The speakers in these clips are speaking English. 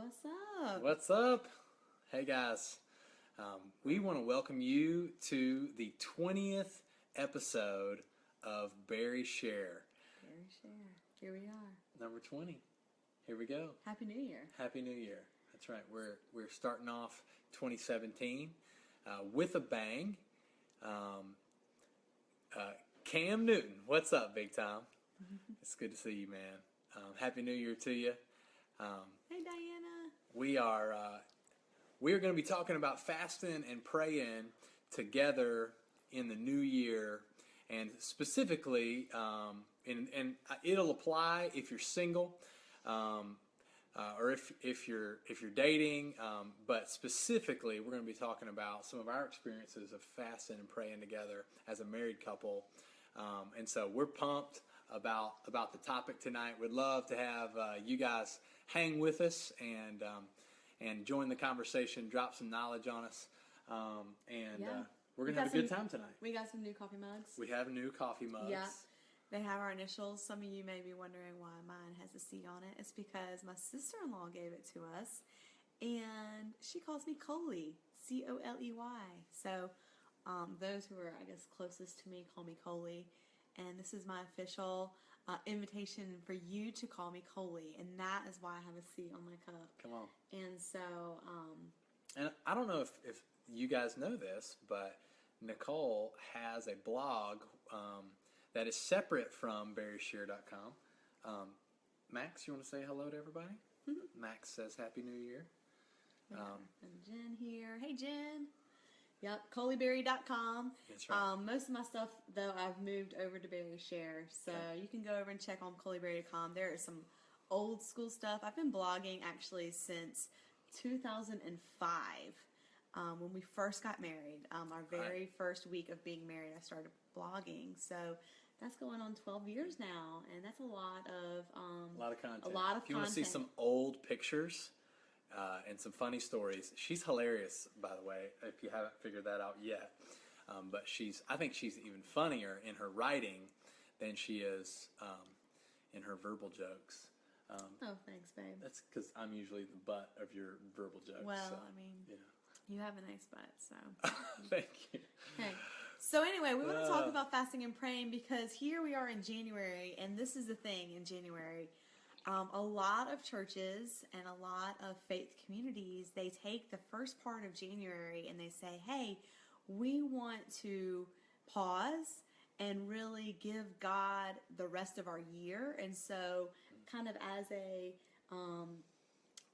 What's up? What's up? Hey guys, we want to welcome you to the 20th episode of Barry Share. Barry Share. Here we are. Number 20. Here we go. Happy New Year. Happy New Year. That's right. We're starting off 2017 with a bang. Cam Newton, what's up, big time? It's good to see you, man. Happy New Year to you. Hey, Diana. We are going to be talking about fasting and praying together in the new year, and specifically, and it'll apply if you're single, or if you're dating. But specifically, we're going to be talking about some of our experiences of fasting and praying together as a married couple, and so we're pumped about the topic tonight. We'd love to have you guys hang with us and join the conversation, drop some knowledge on us, we're going to have a good time tonight. We got some new coffee mugs. We have new coffee mugs. Yeah, they have our initials. Some of you may be wondering why mine has a C on it. It's because my sister-in-law gave it to us, and she calls me Coley, C-O-L-E-Y. So those who are, I guess, closest to me call me Coley. And this is my official invitation for you to call me Coley, and that is why I have a C on my cup. Come on. And so, and I don't know if you guys know this, but Nicole has a blog that is separate from barryshare.com. Max, you want to say hello to everybody? Mm-hmm. Max says Happy New Year. And Jen here. Hey, Jen. Yep, ColeyBerry.com. That's right. Most of my stuff, though, I've moved over to Barry Share. So you can go over and check on ColeyBerry.com. There is some old school stuff. I've been blogging, actually, since 2005. When we first got married. Our very first week of being married, I started blogging. So that's going on 12 years now. And that's a lot of content. A lot of If you want to see some old pictures and some funny stories. She's hilarious, by the way, if you haven't figured that out yet. But I think she's even funnier in her writing than she is in her verbal jokes. Oh, thanks, babe. That's because I'm usually the butt of your verbal jokes. Well, so, I mean, you know. You have a nice butt, so. Thank you. Okay. So anyway, we want to talk about fasting and praying because here we are in January, and this is the thing in January. A lot of churches and a lot of faith communities, they take the first part of January and they say, hey, we want to pause and really give God the rest of our year. And so kind of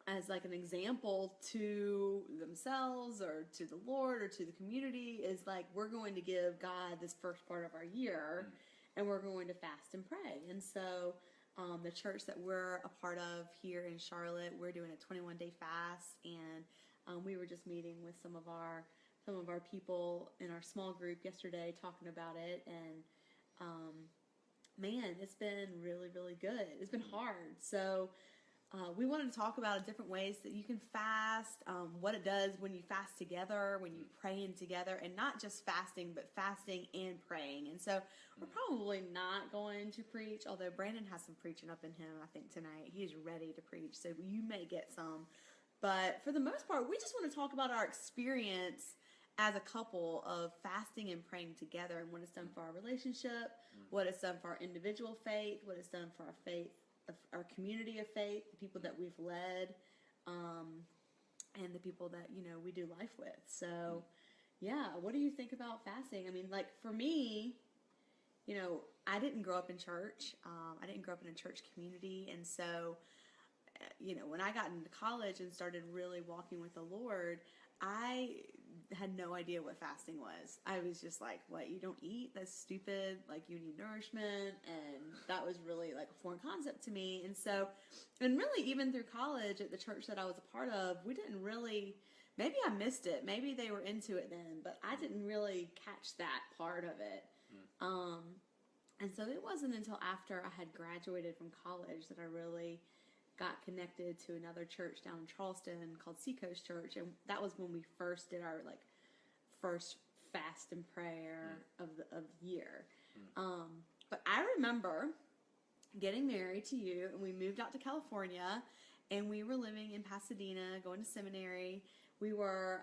as like an example to themselves or to the Lord or to the community is like, we're going to give God this first part of our year and we're going to fast and pray. And so the church that we're a part of here in Charlotte, we're doing a 21-day fast, and we were just meeting with some of our people in our small group yesterday talking about it, and man, it's been really, really good. It's been hard. So we wanted to talk about different ways that you can fast, what it does when you fast together, when you pray in together, and not just fasting, but fasting and praying. And so we're probably not going to preach, although Brandon has some preaching up in him, I think, tonight. He's ready to preach, so you may get some. But for the most part, we just want to talk about our experience as a couple of fasting and praying together and what it's done for our relationship, what it's done for our individual faith, what it's done for our faith, of our community of faith, the people that we've led, and the people that, we do life with. So, yeah, what do you think about fasting? I mean, like, for me, I didn't grow up in church. I didn't grow up in a church community. And so, when I got into college and started really walking with the Lord, I had no idea what fasting was. I was just like, what, you don't eat? That's stupid. Like, you need nourishment. And that was really like a foreign concept to me. And so, and really even through college at the church that I was a part of, we didn't really, maybe I missed it. Maybe they were into it then, but I didn't really catch that part of it. And so it wasn't until after I had graduated from college that I really got connected to another church down in Charleston called Seacoast Church, and that was when we first did our first fast and prayer of the year. But I remember getting married to you, and we moved out to California, and we were living in Pasadena, going to seminary. We were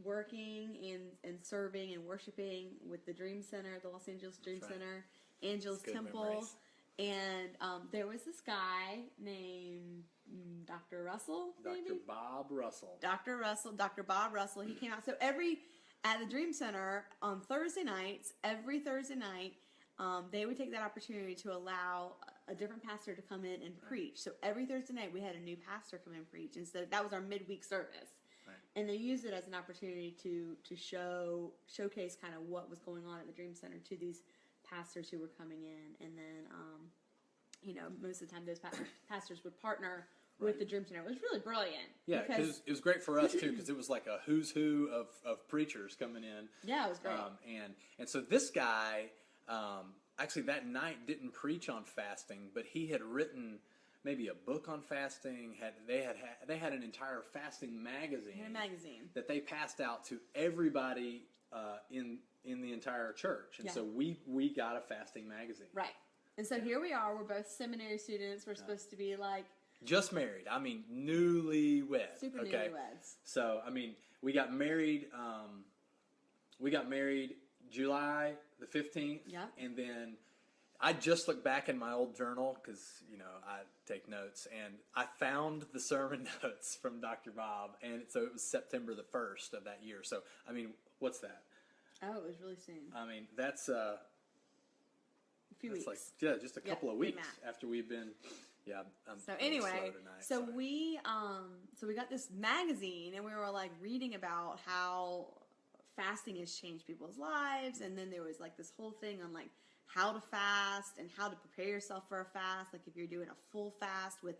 working and serving and worshiping with the Dream Center, the Los Angeles Dream Center, Angel's Temple. Memories. And there was this guy named Dr. Russell, maybe? Dr. Bob Russell. Dr. Bob Russell. He came out. So at the Dream Center on Thursday nights, every Thursday night, they would take that opportunity to allow a different pastor to come in and preach. So every Thursday night, we had a new pastor come in and preach. And so that was our midweek service. Right. And they used it as an opportunity to showcase kind of what was going on at the Dream Center to these pastors who were coming in. And then, most of the time those pastors would partner with the Dream Center. It was really brilliant. Yeah, because it was great for us, too, because it was like a who's who of preachers coming in. Yeah, it was great. And so this guy, actually that night didn't preach on fasting, but he had written maybe a book on fasting. They had an entire fasting magazine. That they passed out to everybody in the entire church. And so we got a fasting magazine. Right. And so here we are. We're both seminary students. We're supposed to be like... Just married. I mean, newlywed. Super newlyweds. So, I mean, we got married July the 15th. Yeah. And then I just looked back in my old journal because, I take notes. And I found the sermon notes from Dr. Bob. And so it was September the 1st of that year. So, I mean, what's that? Oh, it was really soon. I mean, that's... a few weeks. Just a couple of weeks after we've been... Yeah. So anyway, we got this magazine and we were like reading about how fasting has changed people's lives, and then there was like this whole thing on like how to fast and how to prepare yourself for a fast, like if you're doing a full fast with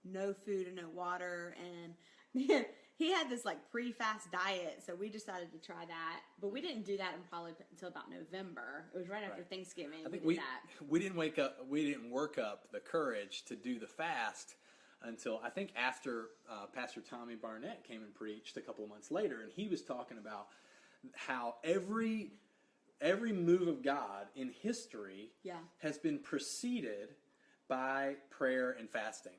no food and no water. And man, he had this like pre-fast diet, so we decided to try that, but we didn't do that until about November. It was right after Thanksgiving. I think we did that. We didn't work up the courage to do the fast until I think after Pastor Tommy Barnett came and preached a couple of months later, and he was talking about how every move of God in history has been preceded by prayer and fasting.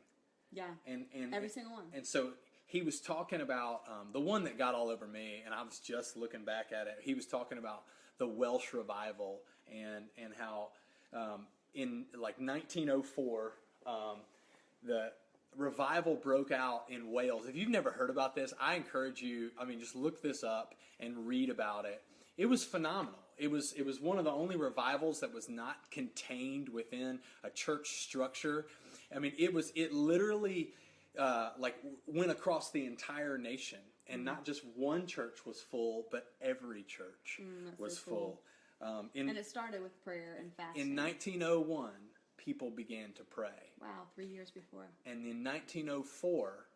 Yeah, and every single one. And so he was talking about the one that got all over me, and I was just looking back at it. He was talking about the Welsh Revival and how in like 1904 the revival broke out in Wales. If you've never heard about this, I encourage you. I mean, just look this up and read about it. It was phenomenal. It was one of the only revivals that was not contained within a church structure. I mean, it literally went across the entire nation, and not just one church was full, but every church was full. And it started with prayer and fasting. In 1901, people began to pray. Wow, 3 years before. And in 1904,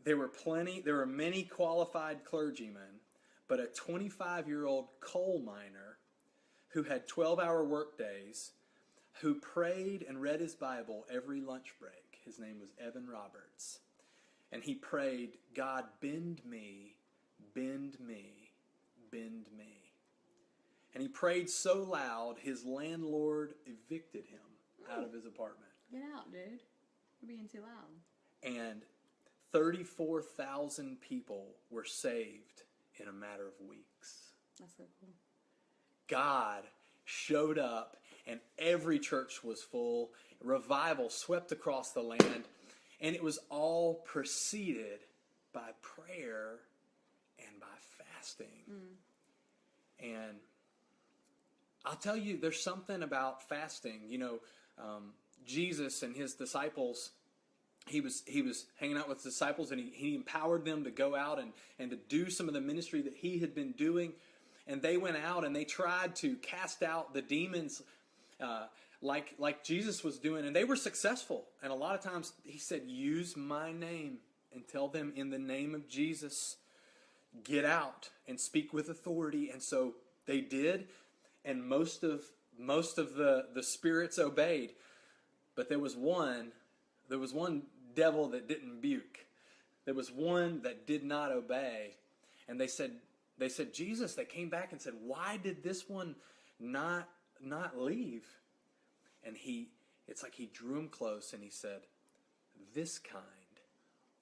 there were many qualified clergymen, but a 25-year-old coal miner who had 12-hour work days, who prayed and read his Bible every lunch break. His name was Evan Roberts. And he prayed, God, bend me, bend me, bend me. And he prayed so loud, his landlord evicted him out of his apartment. Get out, dude. You're being too loud. And 34,000 people were saved in a matter of weeks. That's so cool. God showed up, and every church was full. Revival swept across the land, and it was all preceded by prayer and by fasting. And I'll tell you, there's something about fasting. Jesus and his disciples, he was hanging out with his disciples, and he empowered them to go out and to do some of the ministry that he had been doing. And they went out and they tried to cast out the demons like Jesus was doing, and they were successful. And a lot of times he said, use my name, and tell them in the name of Jesus, get out and speak with authority. And so they did, and most of the spirits obeyed. But there was one devil that didn't buke. There was one that did not obey. And they said, Jesus, they came back and said, why did this one not leave? And it's like he drew him close and he said, this kind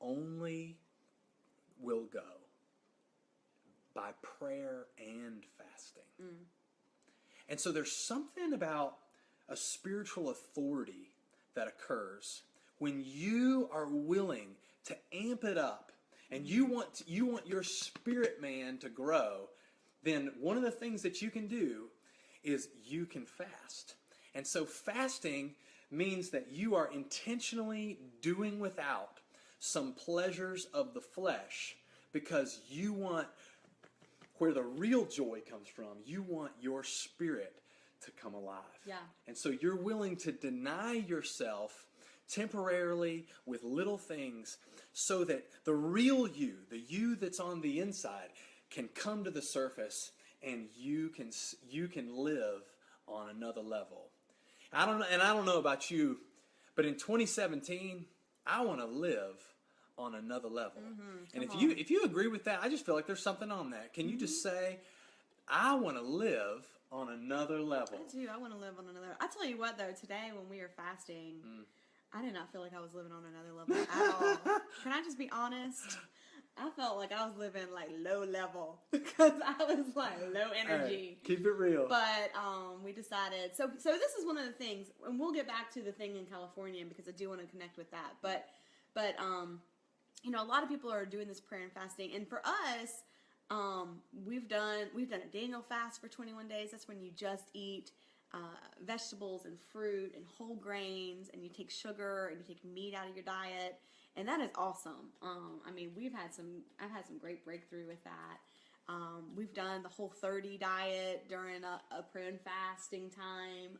only will go by prayer and fasting. And so there's something about a spiritual authority that occurs when you are willing to amp it up and you want your spirit man to grow. Then one of the things that you can do is you can fast. And so fasting means that you are intentionally doing without some pleasures of the flesh because you want, where the real joy comes from, you want your spirit to come alive. Yeah. And so you're willing to deny yourself temporarily with little things so that the real you, the you that's on the inside, can come to the surface and you can live on another level. I don't know about you, but in 2017, I want to live on another level. And if you agree with that, I just feel like there's something on that. Can you just say, I want to live on another level? I do. I want to live on another. I tell you what, though, today when we were fasting, I did not feel like I was living on another level at all. Can I just be honest? I felt like I was living like low level because I was like low energy. Right, keep it real. But we decided. So this is one of the things, and we'll get back to the thing in California because I do want to connect with that. But you know, a lot of people are doing this prayer and fasting, and for us, we've done a Daniel fast for 21 days. That's when you just eat vegetables and fruit and whole grains, and you take sugar and you take meat out of your diet. And that is awesome. I mean, I've had some great breakthrough with that. We've done the Whole30 diet during a prayer and fasting time.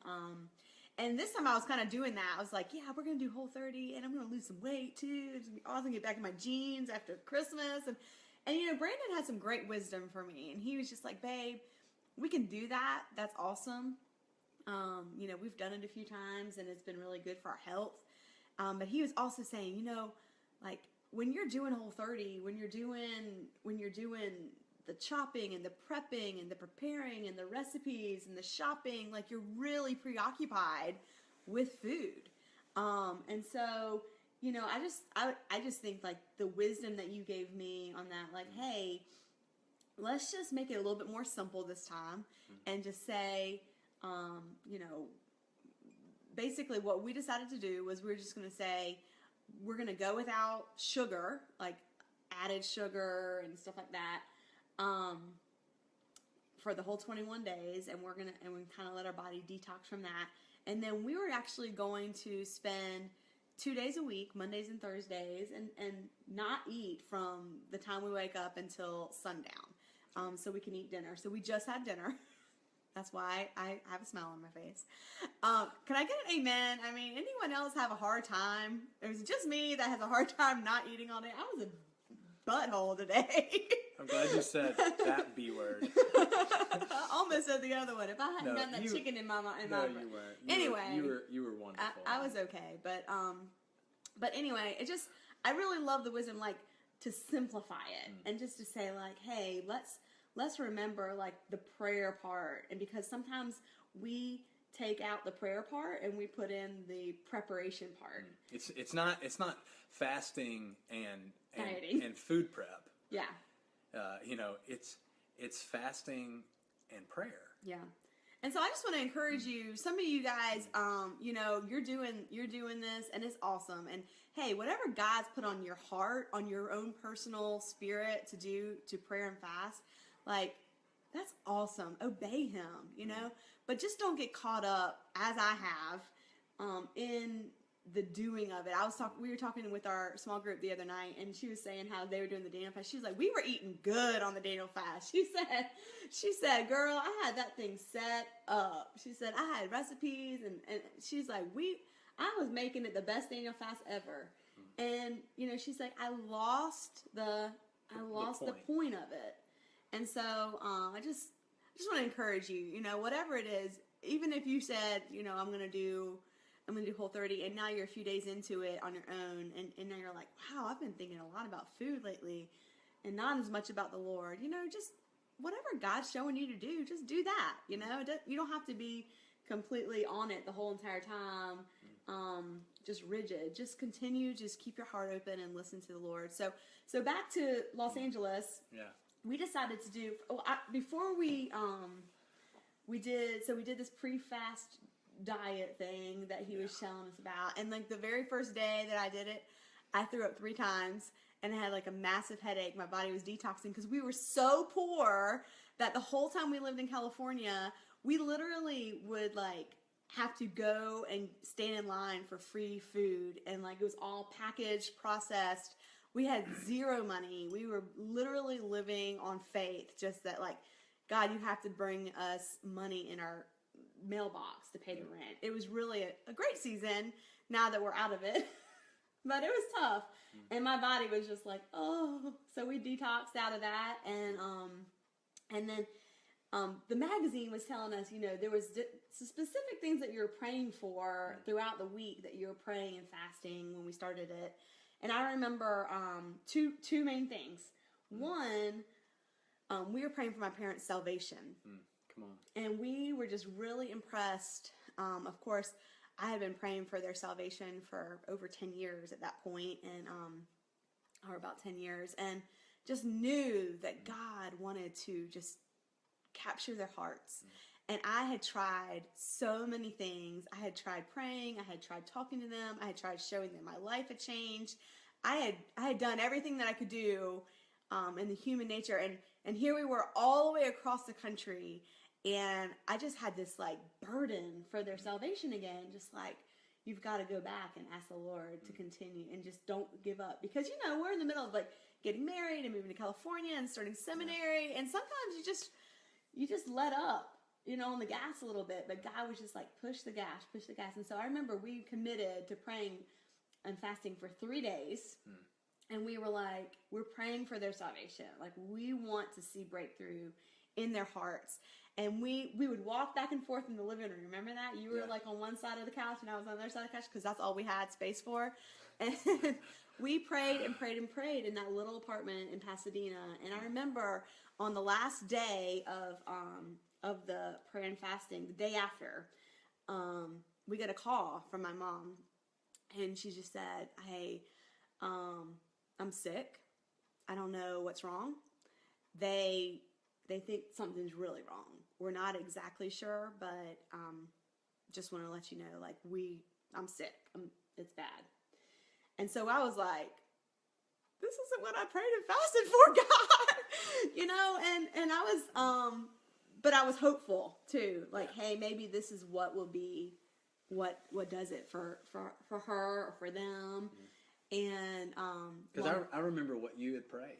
And this time I was kind of doing that. I was like, yeah, we're going to do Whole30 and I'm going to lose some weight too. It's going to be awesome to get back in my jeans after Christmas. And you know, Brandon had some great wisdom for me. And he was just like, babe, we can do that. That's awesome. You know, we've done it a few times and it's been really good for our health. But he was also saying, you know, like when you're doing Whole30, when you're doing the chopping and the prepping and the preparing and the recipes and the shopping, like you're really preoccupied with food. And so, you know, I just think like the wisdom that you gave me on that, like, hey, let's just make it a little bit more simple this time and just say, you know, basically what we decided to do was we're just going to say, we're going to go without sugar, like added sugar and stuff like that, for the whole 21 days. And we kind of let our body detox from that. And then we were actually going to spend 2 days a week, Mondays and Thursdays, and not eat from the time we wake up until sundown. So we can eat dinner. So we just had dinner. That's why I have a smile on my face. Can I get an amen? I mean, anyone else have a hard time? It was just me that has a hard time not eating all day. I was a butthole today. I'm glad you said that B word. I almost said the other one. If I hadn't gotten that chicken in my you weren't. Anyway, you were wonderful. I was okay, but anyway, I really love the wisdom, like to simplify it and just to say like, hey, let's remember like the prayer part, and because sometimes we take out the prayer part and we put in the preparation part. It's not fasting and food prep. Yeah. You know, it's fasting and prayer. Yeah. And so I just want to encourage you, some of you guys, you know, you're doing this and it's awesome. And hey, whatever God's put on your heart, on your own personal spirit to prayer and fast, like, that's awesome. Obey him, you know, but just don't get caught up, as I have, in the doing of it. We were talking with our small group the other night, and she was saying how they were doing the Daniel fast. She was like, we were eating good on the Daniel fast. She said, girl, I had that thing set up. She said, I had recipes, and she's like, I was making it the best Daniel fast ever. And, you know, she's like, I lost the point of it. And so, I just want to encourage you, you know, whatever it is, even if you said, you know, I'm going to do Whole30, and now you're a few days into it on your own, and now you're like, wow, I've been thinking a lot about food lately and not as much about the Lord. You know, just whatever God's showing you to do, just do that. You know, you don't have to be completely on it the whole entire time. just rigid. Just continue, just keep your heart open and listen to the Lord. So back to Los Angeles. Yeah. We decided to do, before we did this pre-fast diet thing that he was telling us about. And like the very first day that I did it, I threw up 3 times and I had like a massive headache. My body was detoxing because we were so poor that the whole time we lived in California, we literally would like have to go and stand in line for free food. And like it was all packaged, processed. We had zero money. We were literally living on faith, just that like, God, you have to bring us money in our mailbox to pay the rent. It was really a great season now that we're out of it. But it was tough. And my body was just like, oh. So we detoxed out of that. And then the magazine was telling us, you know, there was specific things that you were praying for throughout the week that you were praying and fasting when we started it. And I remember two main things. One, we were praying for my parents' salvation. Come on. And we were just really impressed. Of course, I had been praying for their salvation for over 10 years at that point, or about 10 years, and just knew that God wanted to just capture their hearts. And I had tried so many things. I had tried praying. I had tried talking to them. I had tried showing them my life had changed. I had done everything that I could do in the human nature. And here we were all the way across the country. And I just had this like burden for their salvation again. Just like, you've got to go back and ask the Lord to continue and just don't give up. Because, you know, we're in the middle of like getting married and moving to California and starting seminary. And sometimes you just let up, you know, on the gas a little bit, but God was just like, push the gas. And so I remember we committed to praying and fasting for 3 days. And we were like, we're praying for their salvation. Like, we want to see breakthrough in their hearts. And we would walk back and forth in the living room. Remember that? You were like on one side of the couch and I was on the other side of the couch because that's all we had space for. And we prayed and prayed and prayed in that little apartment in Pasadena. And I remember on the last day of the prayer and fasting, the day after, we got a call from my mom, and she just said, "Hey, I'm sick. I don't know what's wrong. They think something's really wrong. We're not exactly sure, but just want to let you know, like I'm sick. It's bad." And so I was like, this isn't what I prayed and fasted for, God. You know, and I was, but I was hopeful too. Like, hey, maybe this is what will be, what does it for her or for them. And, because I remember what you had prayed.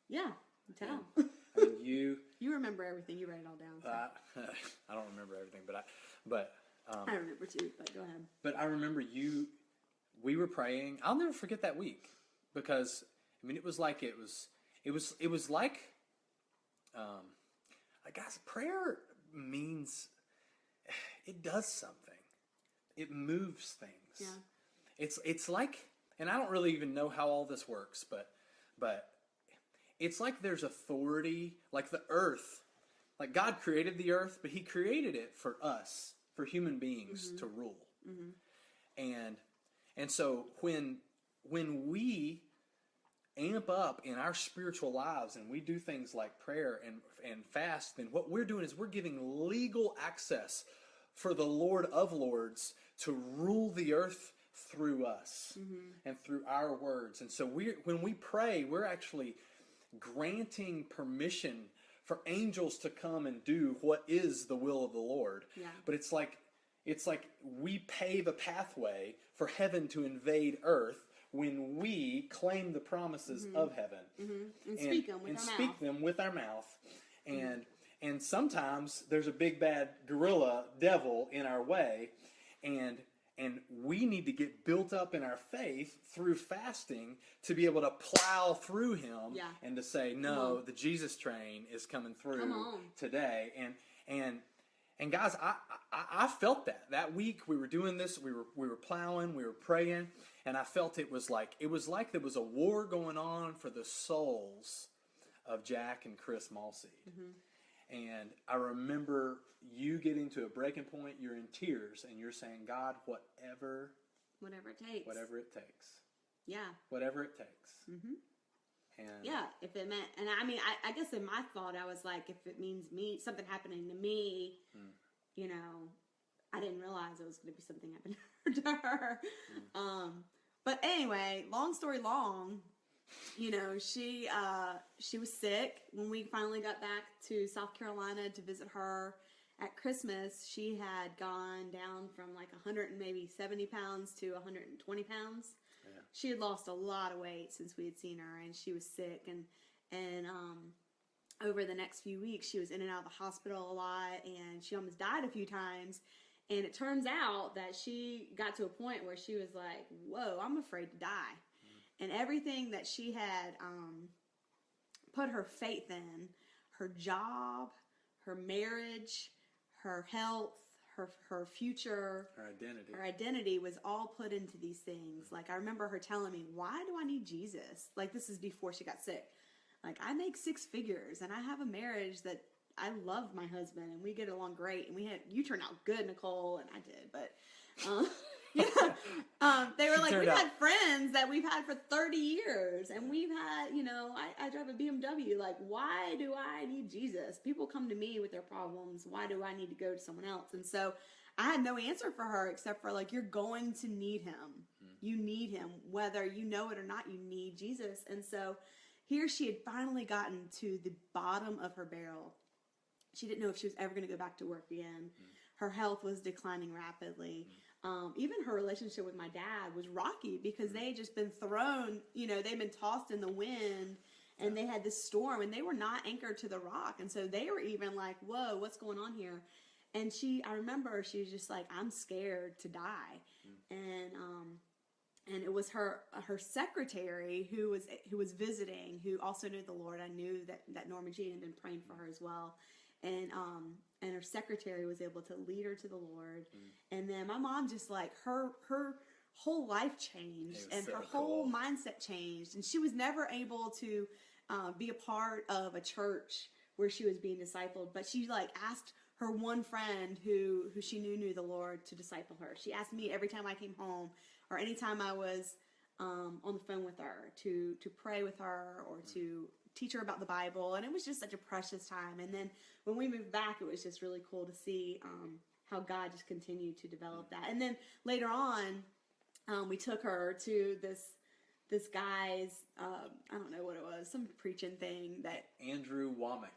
Yeah, tell. I mean, you remember everything. You write it all down. So. I don't remember everything, but I remember too, but go ahead. But I remember we were praying. I'll never forget that week because, I mean, it was like, guys, prayer means, it does something. It moves things. Yeah. It's like, and I don't really even know how all this works, but it's like there's authority, like the earth, like God created the earth, but He created it for us, for human beings to rule. And so when we amp up in our spiritual lives and we do things like prayer and fast, then what we're doing is we're giving legal access for the Lord of Lords to rule the earth through us and through our words. And so when we pray, we're actually granting permission for angels to come and do what is the will of the Lord. Yeah. But it's like we pave a pathway for heaven to invade earth when we claim the promises of heaven and speak them with our mouth. And sometimes there's a big bad gorilla devil in our way, and we need to get built up in our faith through fasting to be able to plow through him and to say, no, the Jesus train is coming through today. And guys, I felt that week we were doing this, we were plowing, we were praying, and I felt it was like there was a war going on for the souls of Jack and Chris Malseed. And I remember you getting to a breaking point, you're in tears, and you're saying, God, whatever Whatever it takes. Whatever it takes. Yeah. Whatever it takes. Mm-hmm. And yeah, if it meant, and I mean, I guess in my thought, I was like, if it means something happening to me, you know, I didn't realize it was going to be something happening to her. But anyway, long story long, you know, she was sick when we finally got back to South Carolina to visit her at Christmas. She had gone down from like 170 pounds to 120 pounds. Yeah. She had lost a lot of weight since we had seen her, and she was sick. And over the next few weeks, she was in and out of the hospital a lot, and she almost died a few times. And it turns out that she got to a point where she was like, whoa, I'm afraid to die. And everything that she had put her faith in, her job, her marriage, her health, her future, her identity was all put into these things. Like, I remember her telling me, why do I need Jesus? Like, this is before she got sick. Like, I make 6 figures, and I have a marriage that I love my husband, and we get along great, and you turned out good, Nicole, and I did, but, they were like, we've had friends that we've had for 30 years, and we've had, you know, I drive a BMW, like, why do I need Jesus? People come to me with their problems, why do I need to go to someone else? And so, I had no answer for her, except for, like, you're going to need him. You need him, whether you know it or not, you need Jesus. And so, here she had finally gotten to the bottom of her barrel. She didn't know if she was ever going to go back to work again. Her health was declining rapidly. Even her relationship with my dad was rocky because they had just been thrown, you know, they'd been tossed in the wind, and they had this storm, and they were not anchored to the rock. And so they were even like, whoa, what's going on here? And I remember she was just like, I'm scared to die. And it was her secretary who was visiting, who also knew the Lord. I knew that Norma Jean had been praying for her as well. And her secretary was able to lead her to the Lord. And then my mom just, like, her whole life changed, and her whole mindset changed. And she was never able to be a part of a church where she was being discipled, but she, like, asked her one friend who she knew the Lord to disciple her. She asked me every time I came home, or anytime I was on the phone with her, to pray with her or to teach her about the Bible. And it was just such a precious time. And then when we moved back, it was just really cool to see how God just continued to develop that. And then later on, we took her to this guy's, I don't know what it was, some preaching thing that... Andrew Womack.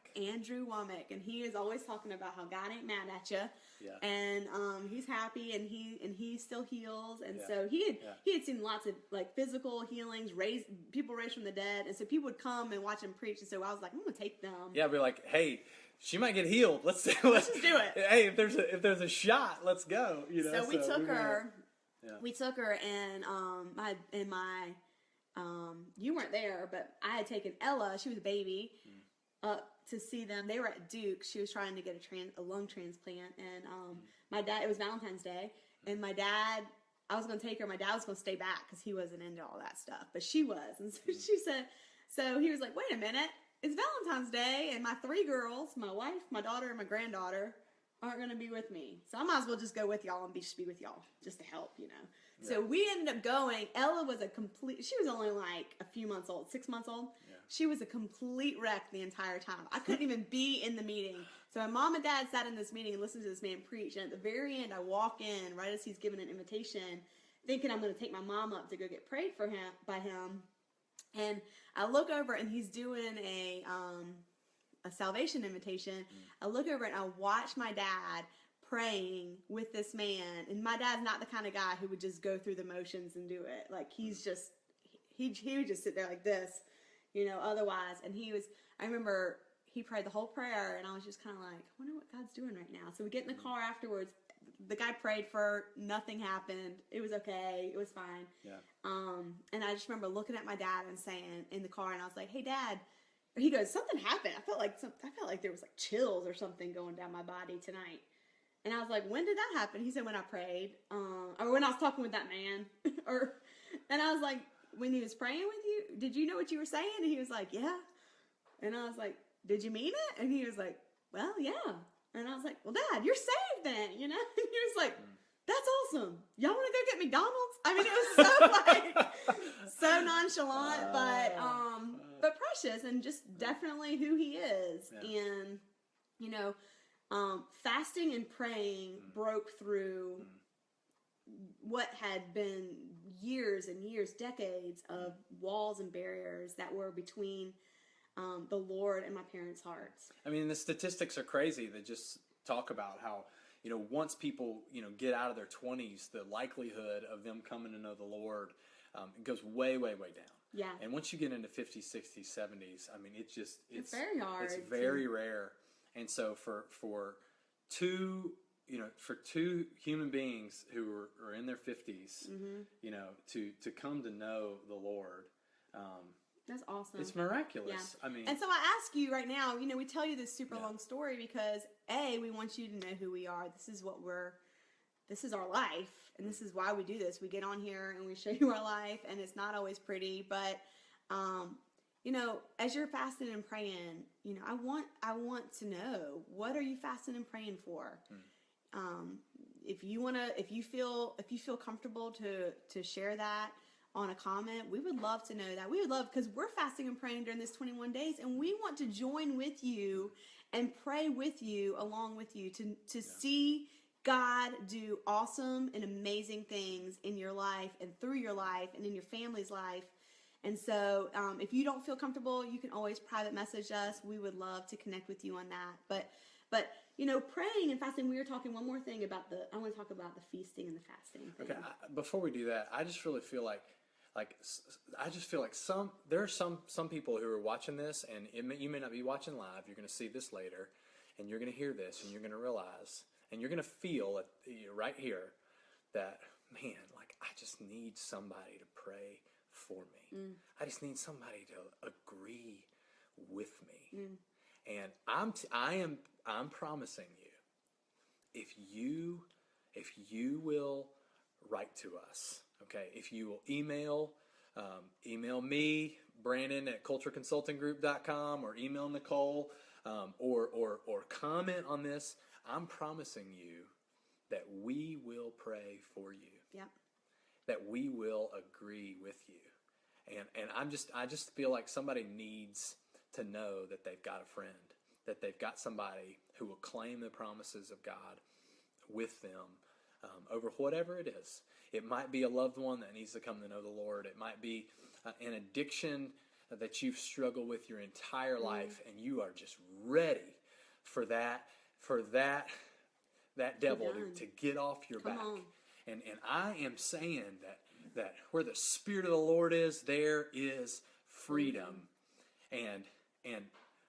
And he is always talking about how God ain't mad at you. Yeah. And he's happy, and he still heals. And so he had seen lots of, like, physical healings, people raised from the dead. And so people would come and watch him preach. And so I was like, I'm going to take them. Yeah, be like, hey, she might get healed. Let's just do it. Hey, if there's a shot, let's go. You know. So we took her. Yeah. We took her, and you weren't there, but I had taken Ella. She was a baby up to see them. They were at Duke. She was trying to get a lung transplant, and my dad. It was Valentine's Day, and my dad. I was going to take her. My dad was going to stay back because he wasn't into all that stuff, but she was, and so she said. So he was like, "Wait a minute, it's Valentine's Day, and my 3 girls, my wife, my daughter, and my granddaughter, aren't going to be with me. So I might as well just go with y'all and just be with y'all, just to help, you know." Yeah. So we ended up going. Ella was she was only like a few months old, 6 months old. Yeah. She was a complete wreck the entire time. I couldn't even be in the meeting. So my mom and dad sat in this meeting and listened to this man preach. And at the very end, I walk in right as he's giving an invitation, thinking I'm going to take my mom up to go get prayed for by him. And I look over, and he's doing a salvation invitation. I look over and I watch my dad praying with this man, and my dad's not the kind of guy who would just go through the motions and do it. Like, he's just he would just sit there like this, you know, otherwise. And I remember he prayed the whole prayer, and I was just kind of like, I wonder what God's doing right now. So we get in the car afterwards. The guy prayed for, nothing happened. It was okay. It was fine. Yeah. And I just remember looking at my dad and saying in the car, and I was like, "Hey, Dad." He goes, "Something happened. I felt like there was like chills or something going down my body tonight." And I was like, "When did that happen?" He said, "When I prayed, or when I was talking with that man." And I was like, "When he was praying with you, did you know what you were saying?" And he was like, "Yeah." And I was like, "Did you mean it?" And he was like, "Well, yeah." And I was like, "Well, Dad, you're saved then, you know?" And he was like, that's awesome. Y'all want to go get McDonald's? I mean, it was so like so nonchalant, but precious, and just definitely who he is. Yeah. And you know, fasting and praying broke through what had been years and years, decades of walls and barriers that were between the Lord and my parents' hearts. I mean, the statistics are crazy that just talk about how, you know, once people, you know, get out of their 20s, the likelihood of them coming to know the Lord it goes way, way, way down. Yeah. And once you get into 50s, 60s, 70s, I mean, it's very hard. It's very rare. And so for two human beings who are in their 50s, you know, to come to know the Lord, that's awesome. it's miraculous. Yeah. I mean, and so I ask you right now, you know, we tell you this super long story because we want you to know who we are. This is our life, and this is why we do this. We get on here and we show you our life, and it's not always pretty, but you know, as you're fasting and praying, you know, I want to know, what are you fasting and praying for? If you feel comfortable to share that on a comment, we would love to know that. We would love, because we're fasting and praying during this 21 days, and we want to join with you and pray with you, along with you, to see God do awesome and amazing things in your life and through your life and in your family's life. And so if you don't feel comfortable, you can always private message us. We would love to connect with you on that. But you know, praying and fasting, we were talking one more thing about I want to talk about the feasting and the fasting thing. Okay, before we do that, I just really feel like there are some people who are watching this, and you may not be watching live. You're going to see this later, and you're going to hear this, and you're going to realize, and you're going to feel right here that, man, like, I just need somebody to pray for me. I just need somebody to agree with me. And I'm promising you, if you will write to us, okay, if you will email me, Brandon at cultureconsultinggroup.com, or email Nicole, or comment on this, I'm promising you that we will pray for you. Yeah. That we will agree with you. And I just feel like somebody needs to know that they've got a friend, that they've got somebody who will claim the promises of God with them over whatever it is. It might be a loved one that needs to come to know the Lord. It might be an addiction that you've struggled with your entire life, and you are just ready for that devil to get off your back. And I am saying that where the Spirit of the Lord is, there is freedom. And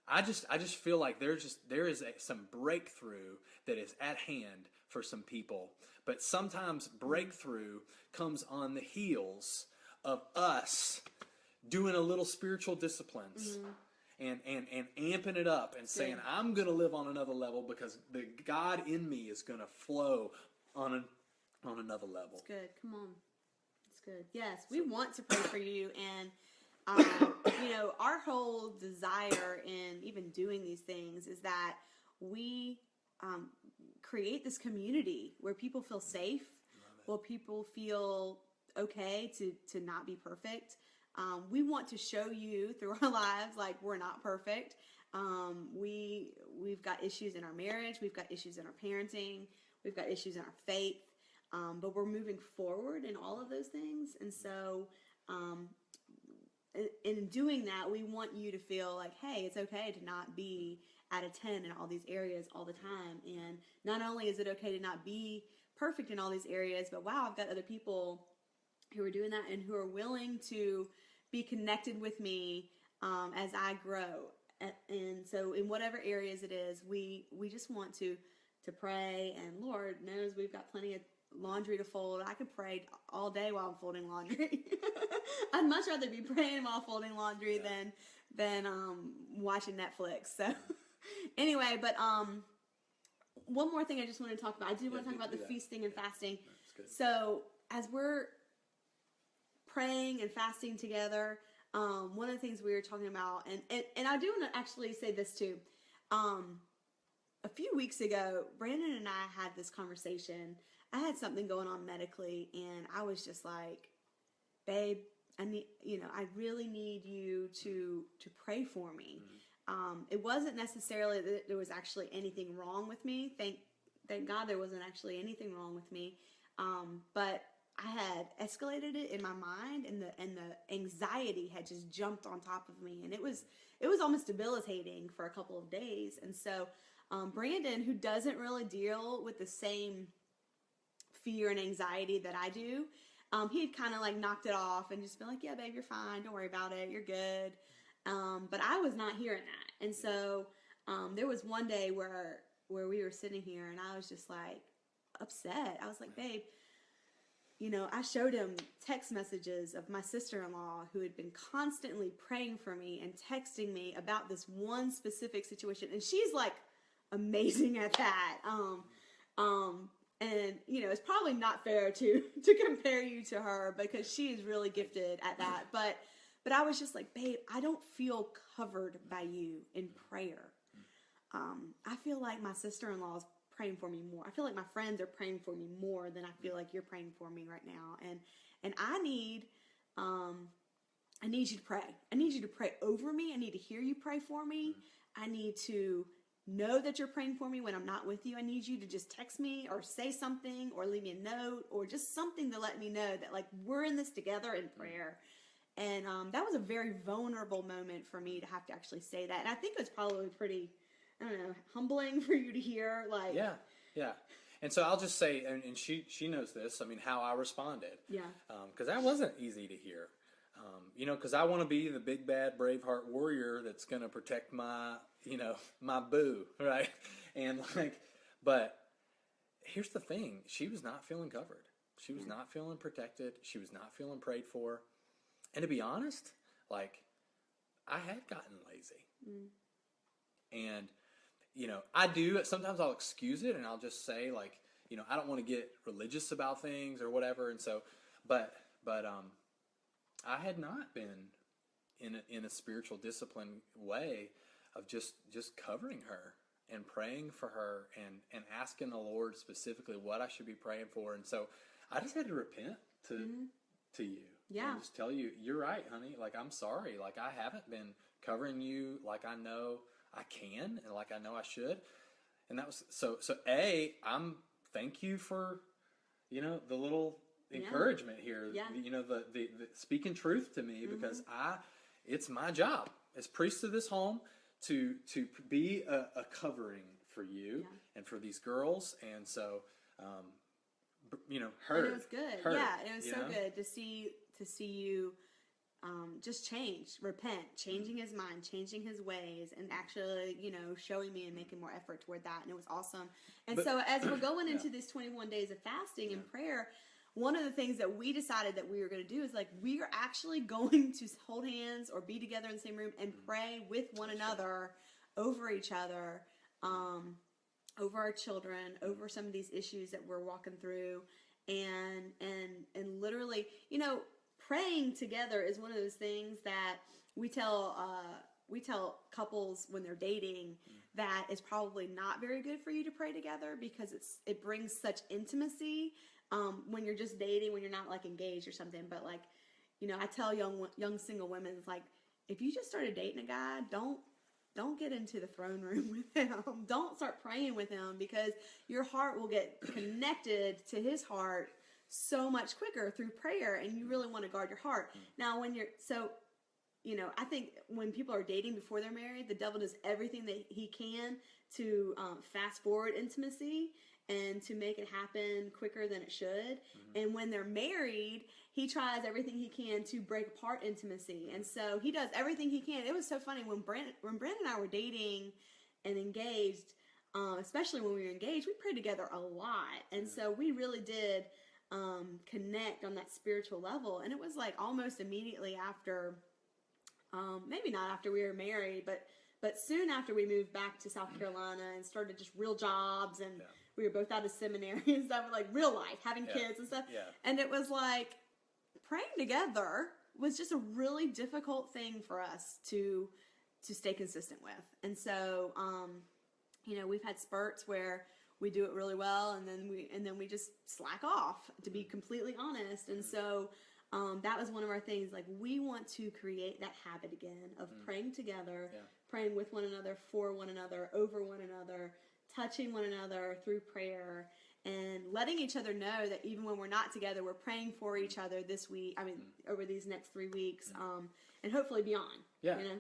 I just feel like there is some breakthrough that is at hand for some people. But sometimes breakthrough comes on the heels of us doing a little spiritual disciplines and amping it up and saying, I'm going to live on another level because the God in me is going to flow on another level. It's good. Come on. It's good. Yes, we want to pray for you. And, you know, our whole desire in even doing these things is that we create this community where people feel safe, where people feel okay to not be perfect. We want to show you through our lives, like, we're not perfect. We've got issues in our marriage. We've got issues in our parenting. We've got issues in our faith. But we're moving forward in all of those things. And so, in doing that, we want you to feel like, hey, it's okay to not be at a 10 in all these areas all the time. And not only is it okay to not be perfect in all these areas, but wow, I've got other people who are doing that and who are willing to be connected with me as I grow. And so in whatever areas it is, we just want to pray. And Lord knows we've got plenty of laundry to fold. I could pray all day while I'm folding laundry. I'd much rather be praying while folding laundry than watching Netflix. So anyway, but one more thing I just want to talk about. I do want to talk about the feasting and fasting. So as we're praying and fasting together, one of the things we were talking about, and I do want to actually say this too. A few weeks ago, Brandon and I had this conversation I had something going on medically, and I was just like, babe, I need, I really need you to pray for me. It wasn't necessarily that there was actually anything wrong with me. Thank God there wasn't actually anything wrong with me. But I had escalated it in my mind, and the anxiety had just jumped on top of me, and it was almost debilitating for a couple of days. And so Brandon, who doesn't really deal with the same fear and anxiety that I do, he'd kind of like knocked it off and just been like, yeah, babe, you're fine. Don't worry about it. You're good. But I was not hearing that. And so there was one day where we were sitting here, and I was just like upset. I was like, babe, I showed him text messages of my sister-in-law who had been constantly praying for me and texting me about this one specific situation. And she's like amazing at that. And it's probably not fair to compare you to her, because she is really gifted at that. But I was just like, babe, I don't feel covered by you in prayer. I feel like my sister-in-law is praying for me more. I feel like my friends are praying for me more than I feel like you're praying for me right now. And I need you to pray. I need you to pray over me. I need to hear you pray for me. I need to know that you're praying for me when I'm not with you. I need you to just text me or say something or leave me a note or just something to let me know that like we're in this together in prayer. And that was a very vulnerable moment for me to have to actually say that. And I think it was probably pretty, I don't know, humbling for you to hear. Like, yeah. And so I'll just say, and she knows this, I mean, how I responded. Yeah. Because that wasn't easy to hear. Because I want to be the big, bad, Braveheart warrior that's going to protect my boo, right? And but here's the thing. She was not feeling covered. She was not feeling protected. She was not feeling prayed for. And to be honest, I had gotten lazy. And, I do, sometimes I'll excuse it and I'll just say I don't want to get religious about things or whatever. And so, but I had not been in a spiritual discipline way of just covering her and praying for her and asking the Lord specifically what I should be praying for. And so I just had to repent to you. Yeah. And just tell you, you're right, honey. I'm sorry. I haven't been covering you like I know I can and like I know I should. And that was so thank you for, the little encouragement here. Yeah. The speaking truth to me, because it's my job as priest of this home to be a covering for you and for these girls. And so, And it was good. It was so good to see you just change, repent, changing his mind, changing his ways, and actually, showing me and making more effort toward that. And it was awesome. And so as we're going into this 21 days of fasting and prayer, one of the things that we decided that we were going to do is we are actually going to hold hands or be together in the same room and pray with one another over each other, over our children, over some of these issues that we're walking through, and literally, praying together is one of those things that we tell couples when they're dating that is probably not very good for you to pray together, because it brings such intimacy when you're just dating, when you're not engaged or something. But I tell young single women, it's if you just started dating a guy, don't get into the throne room with him. Don't start praying with him, because your heart will get connected to his heart so much quicker through prayer, and you really want to guard your heart. Now, I think when people are dating before they're married, the devil does everything that he can to fast forward intimacy and to make it happen quicker than it should. And when they're married, he tries everything he can to break apart intimacy. And so he does everything he can. It was so funny when Brandon and I were dating and engaged, especially when we were engaged, we prayed together a lot. And so we really did connect on that spiritual level. And it was almost immediately after, maybe not after we were married, but soon after we moved back to South Carolina and started just real jobs, and we were both out of seminary and stuff, real life, having kids and stuff. Yeah. And it was praying together was just a really difficult thing for us to stay consistent with. And so, we've had spurts where we do it really well, and then we just slack off, to be completely honest. And so that was one of our things. Like, we want to create that habit again of praying together, praying with one another, for one another, over one another, touching one another through prayer, and letting each other know that even when we're not together, we're praying for each other this week. I mean, over these next 3 weeks, and hopefully beyond. Yeah. You know?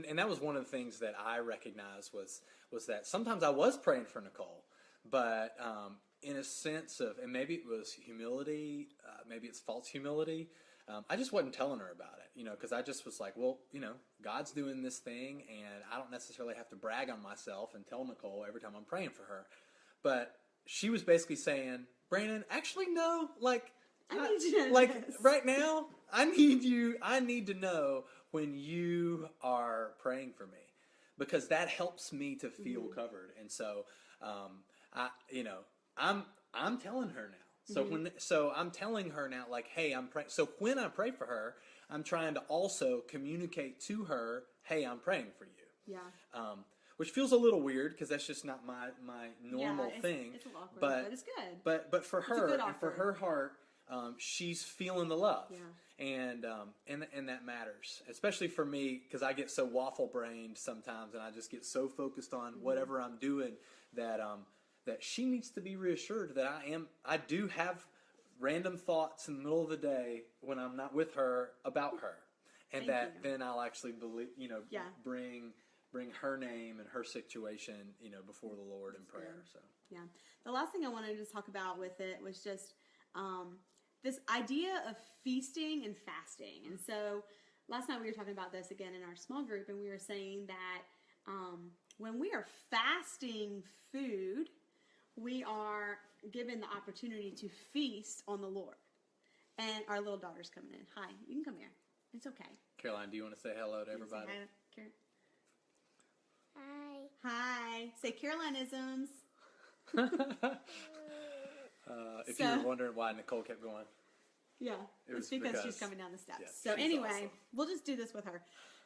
And that was one of the things that I recognized was that sometimes I was praying for Nicole, but in a sense of, and maybe it was humility, maybe it's false humility, I just wasn't telling her about it, because I just was like, well, God's doing this thing, and I don't necessarily have to brag on myself and tell Nicole every time I'm praying for her. But she was basically saying, Brandon, actually, no, like, I need you to like this. right now, I need to know when you are praying for me, because that helps me to feel covered. And so, I'm telling her now. So I'm telling her now, like, hey, I'm praying. So when I pray for her, I'm trying to also communicate to her, hey, I'm praying for you. Yeah. Which feels a little weird, because that's just not my normal thing. It's a little awkward, but it's good. But for her and for her heart, she's feeling the love. Yeah. And that matters, especially for me, because I get so waffle brained sometimes, and I just get so focused on whatever I'm doing that she needs to be reassured that I do have random thoughts in the middle of the day when I'm not with her about her, and then I'll actually believe, bring her name and her situation, before the Lord in prayer. Good. So yeah, the last thing I wanted to talk about with it was just this idea of feasting and fasting. And so last night we were talking about this again in our small group, and we were saying that when we are fasting food, we are given the opportunity to feast on the Lord. And our little daughter's coming in. Hi, you can come here. It's okay. Caroline, do you want to say hello to everybody? Hi. Hi. Say Carolinisms. If you were wondering why Nicole kept going. Yeah, it's because she's coming down the steps. Yeah, so anyway, awesome. We'll just do this with her.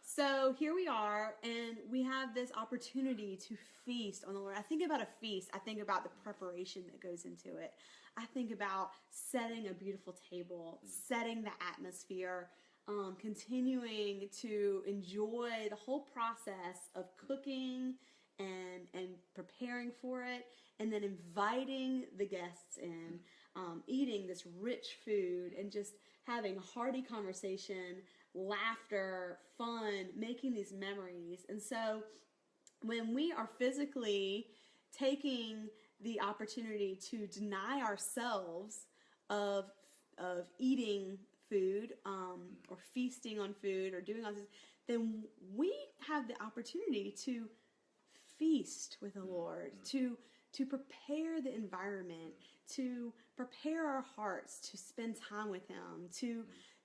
So here we are, and we have this opportunity to feast on the Lord. I think about a feast. I think about the preparation that goes into it. I think about setting a beautiful table, setting the atmosphere, continuing to enjoy the whole process of cooking and preparing for it, and then inviting the guests in, eating this rich food, and just having hearty conversation, laughter, fun, making these memories. And so when we are physically taking the opportunity to deny ourselves of eating food, or feasting on food, or doing all this, then we have the opportunity to feast with the Lord, to prepare the environment, to prepare our hearts to spend time with Him,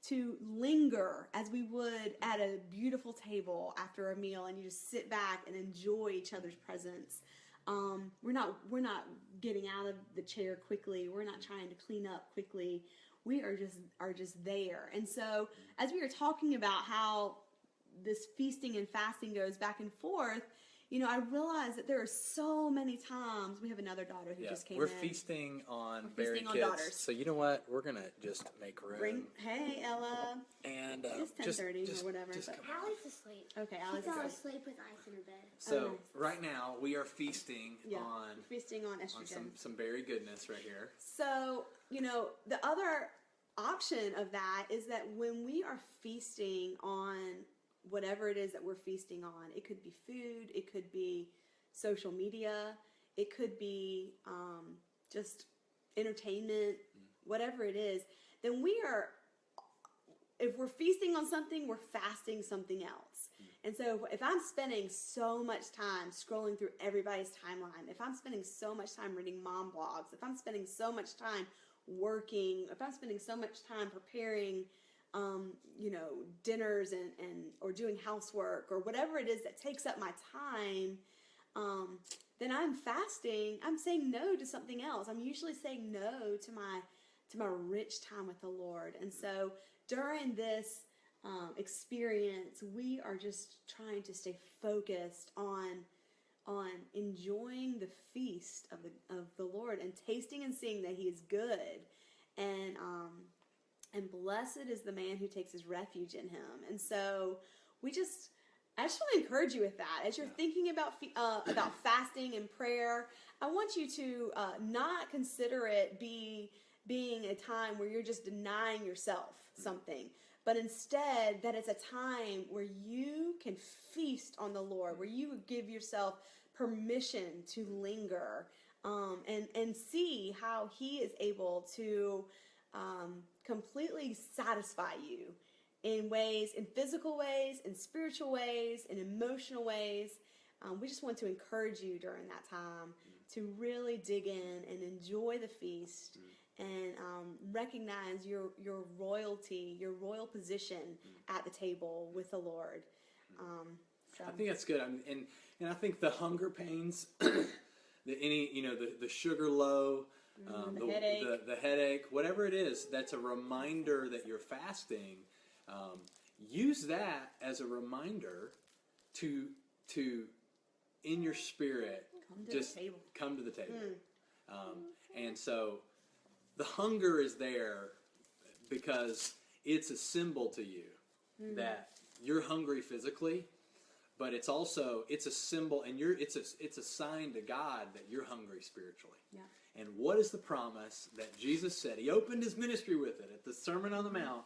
to linger as we would at a beautiful table after a meal, and you just sit back and enjoy each other's presence. We're not getting out of the chair quickly. We're not trying to clean up quickly. We are just there. And so as we were talking about how this feasting and fasting goes back and forth, I realized that there are so many times. We have another daughter who just came in. We're feasting on feasting on kids. Daughters. So you know what? We're going to just make room. Hey, Ella. And it's 10:30 or whatever. Allie's asleep. Okay, Allie's She fell asleep. asleep with ice in her bed. So nice. right now we are feasting on estrogen. some berry goodness right here. So, the other option of that is that when we are feasting on whatever it is that we're feasting on, it could be food, it could be social media, it could be just entertainment, whatever it is, then if we're feasting on something, we're fasting something else. And so if I'm spending so much time scrolling through everybody's timeline, if I'm spending so much time reading mom blogs, if I'm spending so much time working, if I'm spending so much time preparing dinners and or doing housework or whatever it is that takes up my time, then I'm fasting. I'm saying no to something else. I'm usually saying no to my rich time with the Lord. And so during this experience, we are just trying to stay focused on on enjoying the feast of the Lord and tasting and seeing that He is good, and blessed is the man who takes his refuge in Him. And so I just want to encourage you with that as you're thinking about fasting and prayer. I want you to not consider it being a time where you're just denying yourself something, but instead that it's a time where you can feast on the Lord, where you give yourself permission to linger and see how He is able to completely satisfy you in ways, in physical ways, in spiritual ways, in emotional ways. We just want to encourage you during that time to really dig in and enjoy the feast and recognize your royalty, your royal position at the table with the Lord. I think that's good. I mean, and I think the hunger pains, the sugar low, the headache, whatever it is, that's a reminder that you're fasting. Use that as a reminder to in your spirit come to the table. And so the hunger is there because it's a symbol to you that you're hungry physically, but it's a symbol, and it's a sign to God that you're hungry spiritually. Yeah. And what is the promise that Jesus said? He opened His ministry with it at the Sermon on the Mount.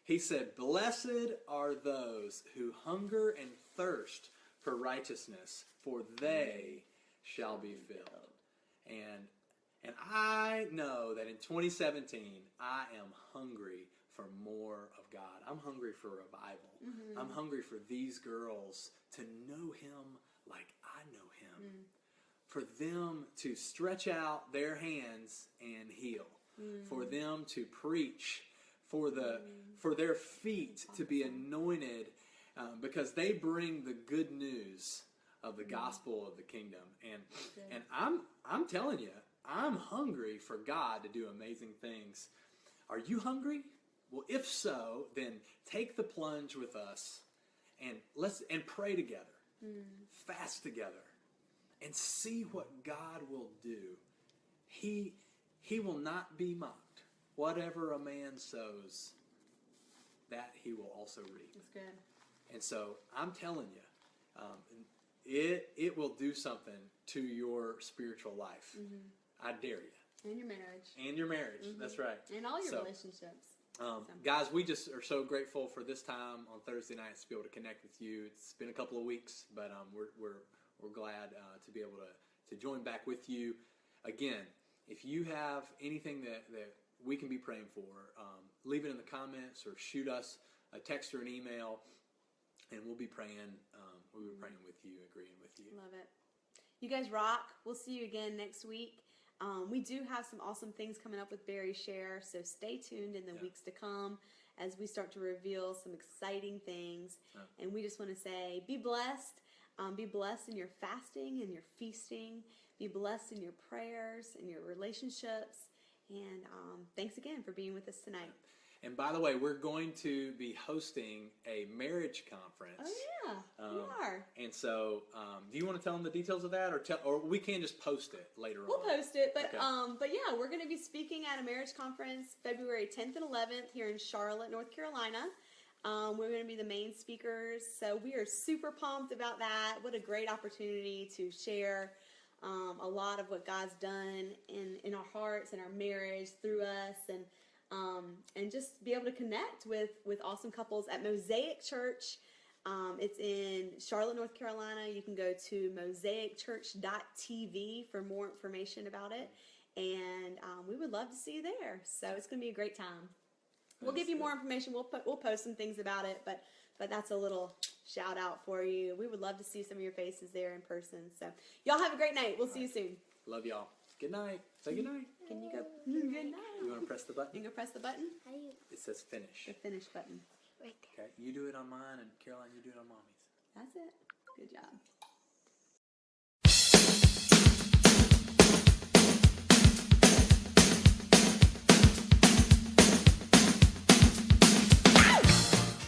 He said, "Blessed are those who hunger and thirst for righteousness, for they shall be filled." And I know that in 2017, I am hungry for more of God. I'm hungry for revival. I'm hungry for these girls to know Him like I know Him. For them to stretch out their hands and heal. For them to preach. For their feet to be anointed, because they bring the good news of the gospel of the kingdom. And I'm telling you, I'm hungry for God to do amazing things. Are you hungry? Well, if so, then take the plunge with us and pray together, fast together, and see what God will do. He will not be mocked. Whatever a man sows, that he will also reap. That's good. And so I'm telling you, it will do something to your spiritual life. I dare you. And your marriage. And your marriage. That's right. And all your relationships. Guys, we just are so grateful for this time on Thursday nights to be able to connect with you. It's been a couple of weeks, but we're glad to be able to join back with you again. If you have anything that we can be praying for, leave it in the comments or shoot us a text or an email, and we'll be praying. We'll be praying with you, agreeing with you. Love it. You guys rock. We'll see you again next week. We do have some awesome things coming up with Barry Share, so stay tuned in the weeks to come as we start to reveal some exciting things. And we just want to say, be blessed. Be blessed in your fasting and your feasting. Be blessed in your prayers and your relationships. And thanks again for being with us tonight. And by the way, we're going to be hosting a marriage conference. Oh yeah, we are. And so, do you want to tell them the details of that, or we can just post it later on? We'll post it, but okay. But yeah, we're going to be speaking at a marriage conference February 10th and 11th here in Charlotte, North Carolina. We're going to be the main speakers, so we are super pumped about that. What a great opportunity to share a lot of what God's done in our hearts and our marriage through us, and just be able to connect with awesome couples at Mosaic Church. It's in Charlotte, North Carolina. You can go to mosaicchurch.tv for more information about it, and we would love to see you there. So it's going to be a great time. We'll give you more information. We'll post some things about it, but that's a little shout out for you. We would love to see some of your faces there in person. So y'all have a great night. We'll see you soon. Love y'all. Good night. Say good night. Can you go? Good night. You want to press the button? You can go press the button. How do you? It says finish. The finish button. Right there. Okay. You do it on mine, and Caroline, you do it on mommy's. That's it. Good job.